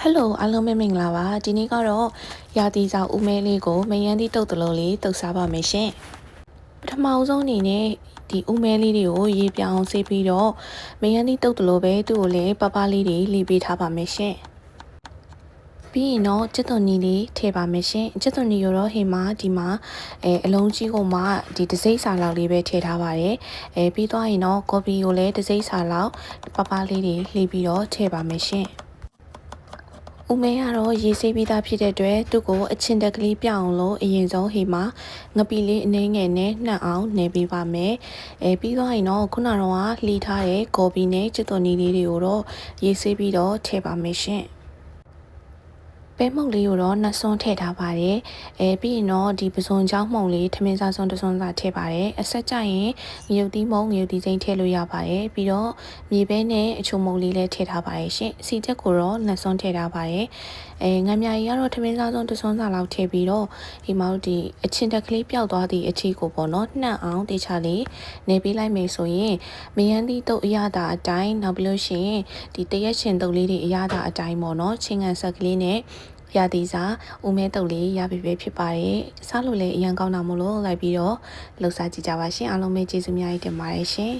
Hello အားလုံးပဲမင်္ဂလာပါဒီနေ့ကတော့ရာသီစာဦးမဲလေးကိုမယန်းသီးတုတ်တလို့လေးတုတ်စားပါမယ်ရှင်ပထမဆုံးအနေနဲ့ဒီဦးမဲလေးတွေကိုရေပြောင်းဆေးပြီးတော့မယန်းသီးတုတ်တလို့ပဲသူ့ကိုလည်းပပလေးတွေလှီးပေးထားပါမယ်ရှင်ပြီးရင်တော့ကျက်သွန်နီလေးထည့်ပါမယ်ရှင်ကျက်သွန်နီကိုတော့ဟိမှာဒီမှာအလုံးကြီးကိုမှဒီတစိမ့်စာလောက်လေးပဲထည့်ထားပါတယ်ပြီးသွားရင်တော့ကော်ပီကိုလည်းတစိမ့်စာလောက်ပပလေးတွေလှီးပြီးတော့ထည့်ပါမယ်ရှင်ဦးမဲကတော့ရေးဆေးပြီးသားဖြစ်တဲ့အတွက်သူ့ကိုအချင်းတက်ကလေးပြအောင်လို့အရင်ဆုံးဟိမှာငပီလေးအနှဲငယ်နဲ့နှံ့အောင်နေပေးပါမယ်ပြီးသွားရင်တော့ခုနကတော့လှီထားတဲ့ကော်ပီနဲ့ကျက်သွန်နီလေးတွေကိုတော့ရေးဆေးပြီးတော့ထည့်ပါမယ်ရှင်ပဲမုံလေးကိုတော့နှစ်စွန်းထည့်ထားပါတယ်ပြီးရင်တော့ဒီပစွန်ချောင်းမှုံလေးထမင်းစားစွန်းတစ်စွန်းစာထည့်ပါတယ်အဆက်ကျရင်ငရုတ်သီးမုံငရုတ်သီးစိမ်းထည့်လို့ရပါတယ်ပြီးတော့မြေပဲနဲ့အချိုမုံလေးလည်းထည့်ထားပါတယ်ရှင်စီတက်ကိုတော့နှစ်စွန်းထည့်ထားပါတယ်ငါမြာကြီးကတော့ထမင်းစားစွန်းတစ်စွန်းစာလောက်ထည့်ပြီးတော့ဒီမောက်ဒီအချင်းတက်ကလေးပျောက်သွားသည့်အချီကိုပေါ့နော်နှံ့အောင်တေချာလေးနေပေးလိုက်မယ်ဆိုရင်မယန်းသီးတုပ်အရသာအတိုင်းနောက်ပြီးလို့ရှိရင်ဒီတရက်ရှင်တုပ်လေးတွေအရသာအတိုင်းပေါ့နော်ချင်းကန်ဆက်ကလေးနဲ့ရာသီစာဦးမဲတုပ်လေးရပြီပဲဖြစ်ပါတယ်စားလို့လည်းအရင်ကောင်းတာမို့လို့လိုက်ပြီးတော့လှူစားကြည့်ကြပါရှင်အားလုံးပဲကျေးဇူးများတင်ပါတယ်ရှင်